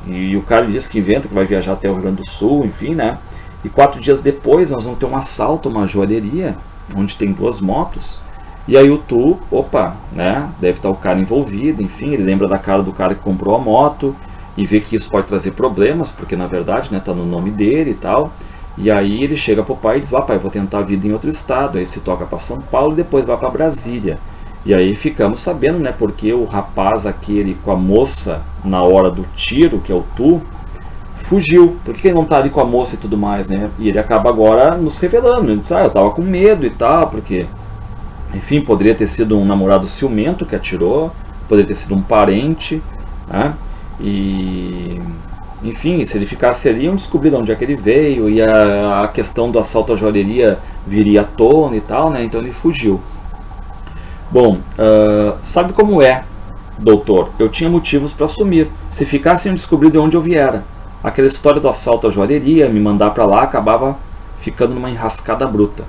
E o cara diz que inventa que vai viajar até o Rio Grande do Sul, enfim, né? E 4 dias depois nós vamos ter um assalto a uma joalheria, onde tem 2 motos. E aí o Tu, opa, né? Deve estar o cara envolvido, enfim, ele lembra da cara do cara que comprou a moto e vê que isso pode trazer problemas, porque na verdade, né, tá no nome dele e tal. E aí ele chega pro pai e diz, pai, vou tentar a vida em outro estado. Aí se toca para São Paulo e depois vai para Brasília. E aí ficamos sabendo, né, porque o rapaz aquele com a moça na hora do tiro, que é o Tu, fugiu. Por que ele não tá ali com a moça e tudo mais, né? E ele acaba agora nos revelando. Ele diz, eu tava com medo e tal, porque, enfim, poderia ter sido um namorado ciumento que atirou, poderia ter sido um parente, né? E, enfim, se ele ficasse ali, iam descobrir de onde é que ele veio, e a questão do assalto à joalheria viria à tona e tal, né? Então ele fugiu. Bom, sabe como é, doutor? Eu tinha motivos para sumir. Se ficassem a descobrir de onde eu viera. Aquela história do assalto à joalheria, me mandar para lá, acabava ficando numa enrascada bruta.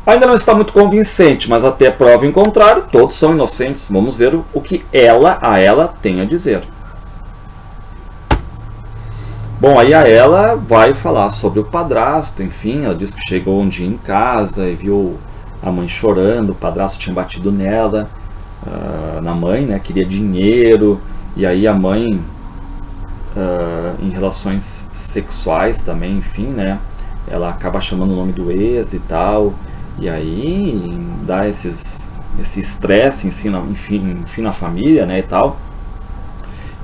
Ainda não está muito convincente, mas até prova em contrário, todos são inocentes. Vamos ver o que ela tem a dizer. Bom, aí ela vai falar sobre o padrasto, enfim, ela diz que chegou um dia em casa e viu a mãe chorando, o padrasto tinha batido nela, na mãe, né, queria dinheiro, e aí a mãe, em relações sexuais também, enfim, né, ela acaba chamando o nome do ex e tal, e aí dá esse estresse, enfim, na família, né, e tal,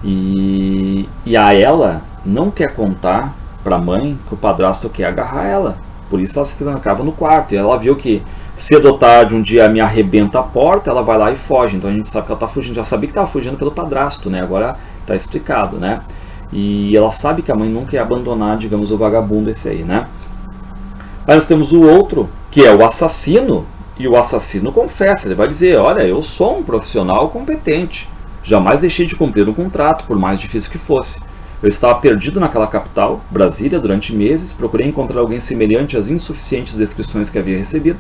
e a ela não quer contar pra mãe que o padrasto quer agarrar ela, por isso ela se trancava no quarto, e ela viu que cedo ou tarde, um dia me arrebenta a porta, ela vai lá e foge. Então a gente sabe que ela está fugindo. Já sabia que estava fugindo pelo padrasto, né? Agora está explicado, né? E ela sabe que a mãe nunca ia abandonar, digamos, o vagabundo esse aí, né? Aí nós temos o outro, que é o assassino. E o assassino confessa, ele vai dizer, olha, eu sou um profissional competente. Jamais deixei de cumprir um contrato, por mais difícil que fosse. Eu estava perdido naquela capital, Brasília, durante meses. Procurei encontrar alguém semelhante às insuficientes descrições que havia recebido.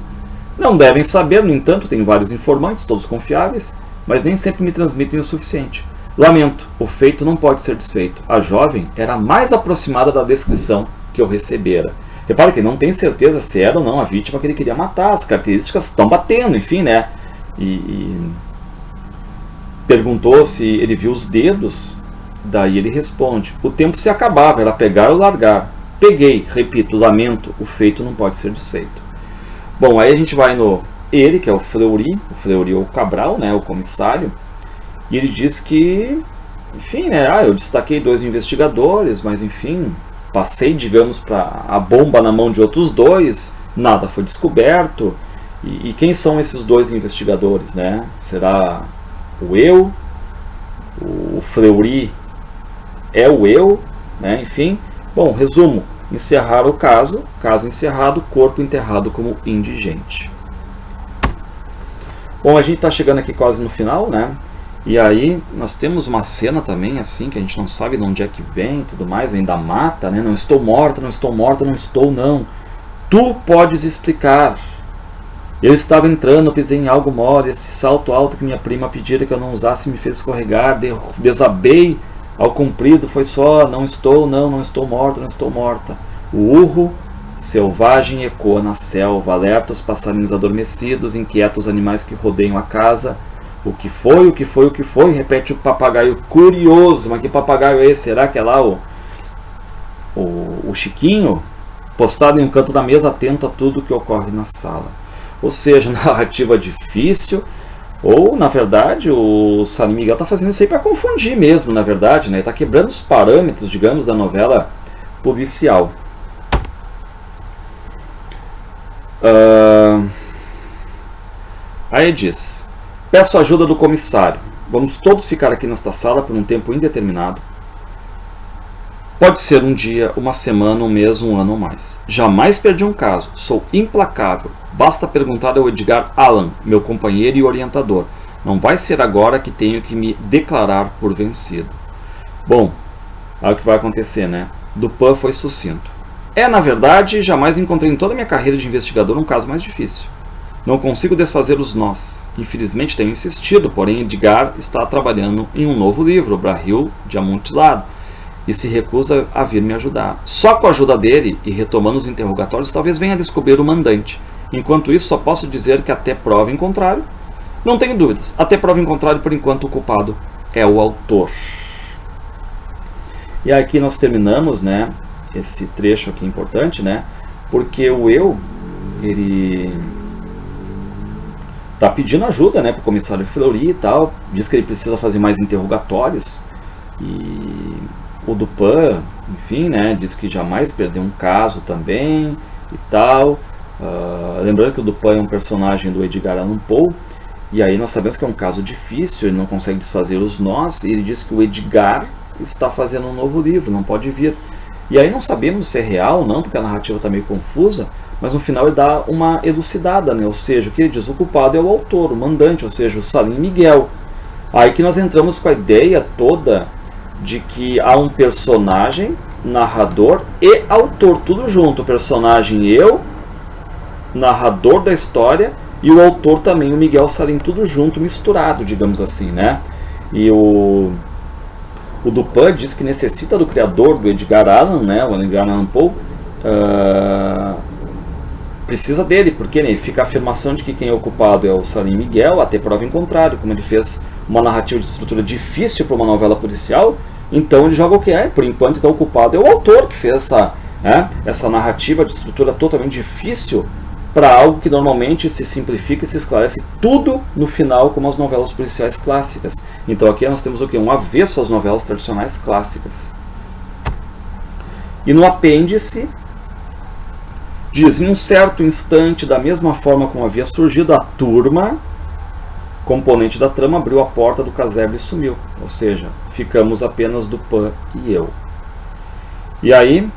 Não devem saber, no entanto, tenho vários informantes, todos confiáveis, mas nem sempre me transmitem o suficiente. Lamento, o feito não pode ser desfeito. A jovem era mais aproximada da descrição que eu recebera. Repare que ele não tem certeza se era ou não a vítima que ele queria matar, as características estão batendo, enfim, né? E perguntou se ele viu os dedos, daí ele responde, o tempo se acabava, era pegar ou largar. Peguei, repito, lamento, o feito não pode ser desfeito. Bom, aí a gente vai no ele, que é o Fleury ou Cabral, né, o comissário, e ele diz que, enfim, né, eu destaquei 2 investigadores, mas enfim, passei, digamos, para a bomba na mão de outros 2, nada foi descoberto, E quem são esses dois investigadores, né? Será o eu? O Fleury é o eu, né? Enfim, bom, resumo, encerrar o caso encerrado, corpo enterrado como indigente. Bom, a gente está chegando aqui quase no final, né? E aí nós temos uma cena também, assim, que a gente não sabe de onde é que vem e tudo mais, vem da mata, né? Não estou morta, não estou morta, não estou, não. Tu podes explicar. Eu estava entrando, pisei em algo mole, esse salto alto que minha prima pedira que eu não usasse me fez escorregar, desabei ao comprido, foi só, não estou morta, não estou morta. O urro selvagem ecoa na selva, alerta os passarinhos adormecidos, inquieta os animais que rodeiam a casa. O que foi, o que foi, o que foi? Repete o papagaio curioso. Mas que papagaio é esse? Será que é lá o Chiquinho? Postado em um canto da mesa, atento a tudo que ocorre na sala. Ou seja, narrativa difícil, ou, na verdade, o Salim Miguel está fazendo isso aí para confundir mesmo, na verdade, né? Está quebrando os parâmetros, digamos, da novela policial. Aí diz: peço a ajuda do comissário. Vamos todos ficar aqui nesta sala por um tempo indeterminado. Pode ser um dia, uma semana, um mês, um ano ou mais. Jamais perdi um caso. Sou implacável. Basta perguntar ao Edgar Allan, meu companheiro e orientador. Não vai ser agora que tenho que me declarar por vencido. Bom, é o que vai acontecer, né? Dupin foi sucinto. Na verdade, jamais encontrei em toda a minha carreira de investigador um caso mais difícil. Não consigo desfazer os nós. Infelizmente tenho insistido, porém Edgar está trabalhando em um novo livro, Barril de Amontilado, e se recusa a vir me ajudar. Só com a ajuda dele, e retomando os interrogatórios, talvez venha a descobrir o mandante. Enquanto isso, só posso dizer que até prova em contrário, não tenho dúvidas, até prova em contrário, por enquanto o culpado é o autor. E aqui nós terminamos, né, esse trecho aqui importante, né, porque o eu, ele está pedindo ajuda, né, para o comissário Fleury e tal, diz que ele precisa fazer mais interrogatórios, e o Dupin, enfim, né, diz que jamais perdeu um caso também e tal. Lembrando que o Dupin é um personagem do Edgar Allan Poe, e aí nós sabemos que é um caso difícil, ele não consegue desfazer os nós, e ele diz que o Edgar está fazendo um novo livro, não pode vir. E aí não sabemos se é real ou não, porque a narrativa está meio confusa, mas no final ele dá uma elucidada, né? Ou seja, o que ele diz, o culpado é o autor, o mandante, ou seja, o Salim Miguel. Aí que nós entramos com a ideia toda de que há um personagem, narrador e autor, tudo junto, o personagem eu, narrador da história, e o autor também, o Miguel Salim, tudo junto, misturado, digamos assim, né? E o Dupin diz que necessita do criador do Edgar Allan, né? O Edgar Allan Poe, precisa dele, porque né, fica a afirmação de que quem é o culpado é o Salim Miguel, até prova em contrário, como ele fez uma narrativa de estrutura difícil para uma novela policial, então ele joga o que é, por enquanto então o culpado é o autor que fez essa narrativa de estrutura totalmente difícil para algo que normalmente se simplifica e se esclarece tudo no final, como as novelas policiais clássicas. Então aqui nós temos o que? Um avesso às novelas tradicionais clássicas. E no apêndice diz, em um certo instante, da mesma forma como havia surgido, a turma, componente da trama, abriu a porta do casebre e sumiu. Ou seja, ficamos apenas Dupin e eu. E aí,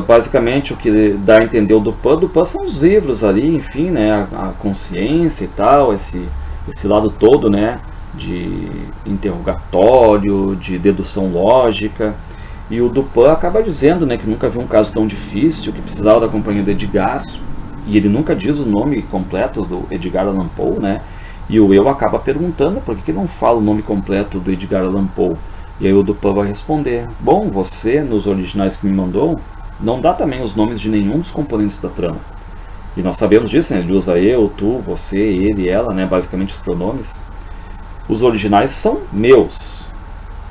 basicamente, o que dá a entender o Dupin são os livros ali, enfim, né, a consciência e tal, esse lado todo, né, de interrogatório, de dedução lógica. E o Dupin acaba dizendo, né, que nunca viu um caso tão difícil, que precisava da companhia do Edgar, e ele nunca diz o nome completo do Edgar Allan Poe, né? E o eu acaba perguntando por que não fala o nome completo do Edgar Allan Poe. E aí o Dupin vai responder, bom, você, nos originais que me mandou, não dá também os nomes de nenhum dos componentes da trama. E nós sabemos disso, né? Ele usa eu, tu, você, ele, ela, né? Basicamente os pronomes. Os originais são meus.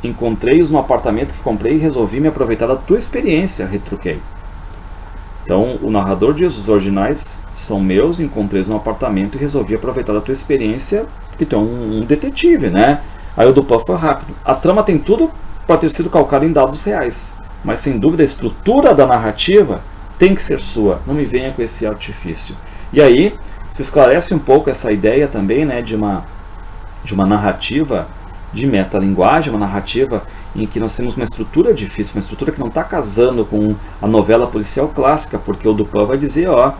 Encontrei-os no apartamento que comprei e resolvi me aproveitar da tua experiência, retruquei. Então o narrador diz, os originais são meus, encontrei-os no apartamento e resolvi aproveitar da tua experiência, porque tu é um detetive, né? Aí o Dupin foi rápido. A trama tem tudo para ter sido calcada em dados reais, mas sem dúvida a estrutura da narrativa tem que ser sua, não me venha com esse artifício. E aí se esclarece um pouco essa ideia também, né, de uma narrativa de metalinguagem, uma narrativa em que nós temos uma estrutura difícil, uma estrutura que não está casando com a novela policial clássica, porque o Dupin vai dizer, ó,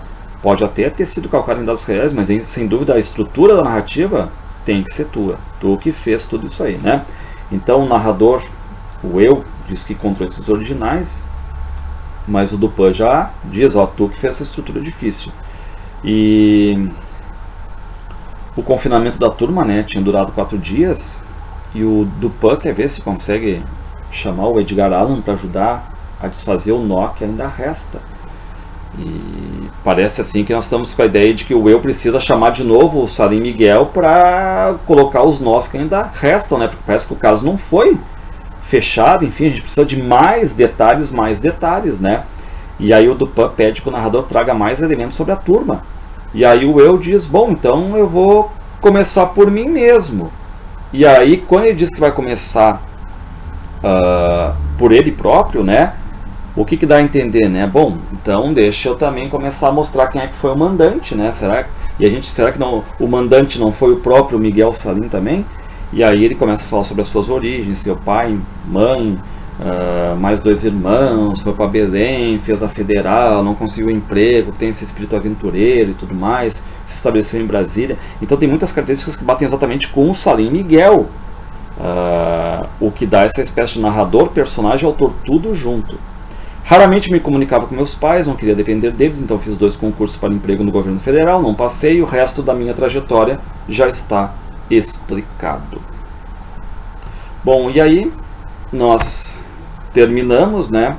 pode até ter sido calcado em dados reais, mas sem dúvida a estrutura da narrativa tem que ser tua, tu que fez tudo isso aí, né? Então o narrador, o eu, diz que encontrou esses originais, mas o Dupin já diz, ó, tu que fez essa estrutura difícil. E o confinamento da turma, né, tinha durado 4 dias, e o Dupin quer ver se consegue chamar o Edgar Allan para ajudar a desfazer o nó que ainda resta. E parece assim que nós estamos com a ideia de que o eu precisa chamar de novo o Salim Miguel para colocar os nós que ainda restam, né? Porque parece que o caso não foi fechado, enfim, a gente precisa de mais detalhes, né? E aí o Dupin pede que o narrador traga mais elementos sobre a turma. E aí o eu diz, bom, então eu vou começar por mim mesmo. E aí quando ele diz que vai começar por ele próprio, né? O que dá a entender, né? Bom, então deixa eu também começar a mostrar quem é que foi o mandante, né? Será que não, o mandante não foi o próprio Miguel Salim também? E aí ele começa a falar sobre as suas origens, seu pai, mãe, mais 2 irmãos, foi para Belém, fez a federal, não conseguiu emprego, tem esse espírito aventureiro e tudo mais, se estabeleceu em Brasília. Então tem muitas características que batem exatamente com o Salim Miguel, o que dá essa espécie de narrador, personagem e autor, tudo junto. Raramente me comunicava com meus pais, não queria depender deles, então fiz 2 concursos para emprego no governo federal, não passei, e o resto da minha trajetória já está explicado. Bom, e aí nós terminamos, né,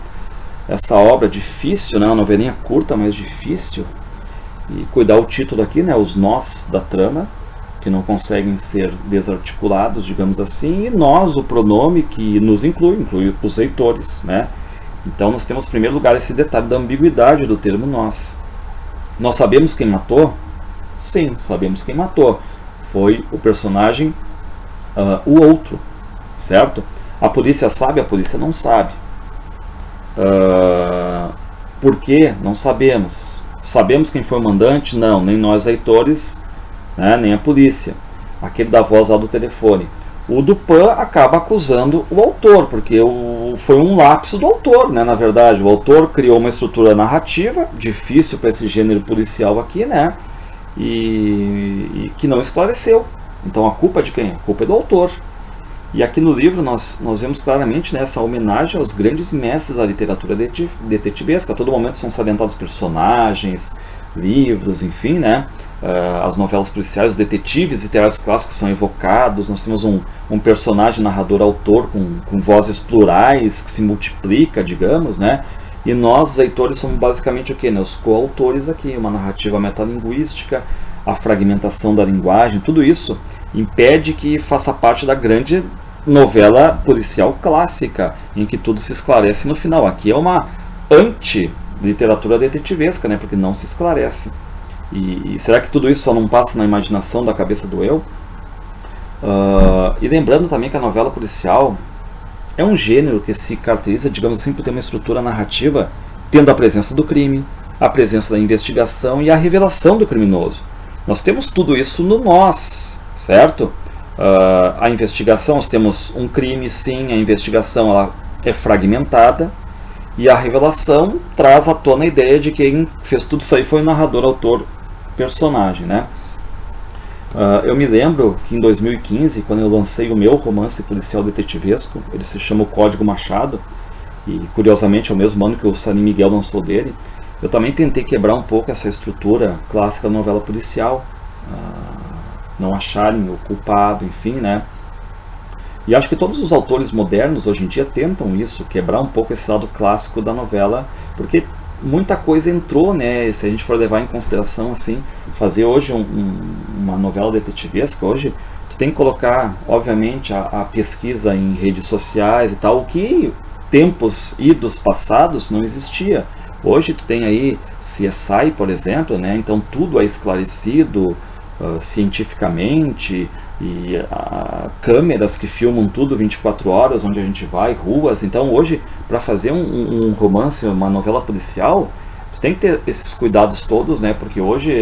essa obra difícil, né, uma novelinha curta, mas difícil, e cuidar o título aqui, né, os nós da trama, que não conseguem ser desarticulados, digamos assim, e nós, o pronome que nos inclui os leitores, né. Então nós temos em primeiro lugar esse detalhe da ambiguidade do termo nós. Nós sabemos quem matou? Sim, sabemos quem matou. Foi o personagem, o outro, certo? A polícia sabe, a polícia não sabe. Por quê? Não sabemos. Sabemos quem foi o mandante? Não, nem nós leitores, né, nem a polícia. Aquele da voz lá do telefone. O Dupin acaba acusando o autor, porque foi um lapso do autor, né, na verdade. O autor criou uma estrutura narrativa, difícil para esse gênero policial aqui, né, e que não esclareceu. Então a culpa é de quem? A culpa é do autor. E aqui no livro nós vemos claramente, né, essa homenagem aos grandes mestres da literatura detetivesca. A todo momento são salientados personagens, livros, enfim, né? As novelas policiais, os detetives literários clássicos são evocados. Nós temos um personagem narrador-autor com vozes plurais que se multiplica, digamos, né? E nós, leitores, somos basicamente o quê? Né? Os coautores aqui, uma narrativa metalinguística, a fragmentação da linguagem, tudo isso impede que faça parte da grande novela policial clássica, em que tudo se esclarece no final. Aqui é uma anti-literatura detetivesca, né? Porque não se esclarece. E será que tudo isso só não passa na imaginação da cabeça do eu? E lembrando também que a novela policial é um gênero que se caracteriza, digamos assim, por ter uma estrutura narrativa tendo a presença do crime, a presença da investigação e a revelação do criminoso. Nós temos tudo isso no nós, certo? A investigação, nós temos um crime, sim, a investigação ela é fragmentada, e a revelação traz à tona a ideia de que quem fez tudo isso aí foi o narrador, autor, personagem, né? Eu me lembro que em 2015, quando eu lancei o meu romance policial detetivesco, ele se chama O Código Machado, e curiosamente é o mesmo ano que o Salim Miguel lançou dele, eu também tentei quebrar um pouco essa estrutura clássica da novela policial, não acharem o culpado, enfim, né? E acho que todos os autores modernos hoje em dia tentam isso, quebrar um pouco esse lado clássico da novela, porque muita coisa entrou, né? Se a gente for levar em consideração, assim, fazer hoje uma novela detetivesca, hoje tu tem que colocar, obviamente, a pesquisa em redes sociais e tal, o que tempos idos passados não existia. Hoje tu tem aí CSI, por exemplo, né? Então tudo é esclarecido cientificamente, e câmeras que filmam tudo 24 horas, onde a gente vai, ruas. Então hoje, para fazer um romance, uma novela policial, tu tem que ter esses cuidados todos, né? Porque hoje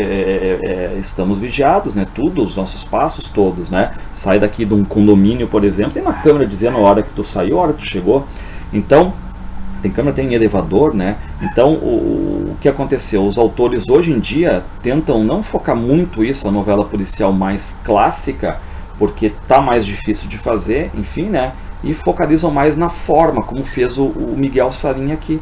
estamos vigiados, né? Tudo, os nossos passos todos, né? Sai daqui de um condomínio, por exemplo, tem uma câmera dizendo a hora que tu saiu, a hora que tu chegou. Então, tem câmera, tem elevador, né? Então, o que aconteceu? Os autores hoje em dia tentam não focar muito isso, a novela policial mais clássica, porque tá mais difícil de fazer, enfim, né? E focalizam mais na forma, como fez o Miguel Sarin aqui.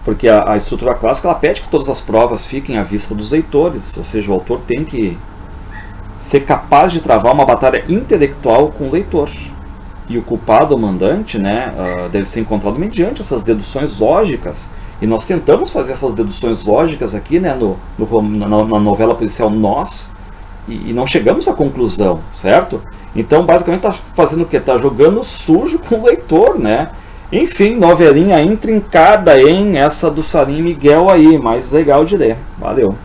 Porque a estrutura clássica, ela pede que todas as provas fiquem à vista dos leitores, ou seja, o autor tem que ser capaz de travar uma batalha intelectual com o leitor. E o culpado, o mandante, né, deve ser encontrado mediante essas deduções lógicas. E nós tentamos fazer essas deduções lógicas aqui, né, na novela policial Nós, e não chegamos à conclusão, certo? Então, basicamente, está fazendo o quê? Está jogando sujo com o leitor, né? Enfim, novelinha intrincada, hein? Essa do Salim Miguel aí, mais legal de ler. Valeu!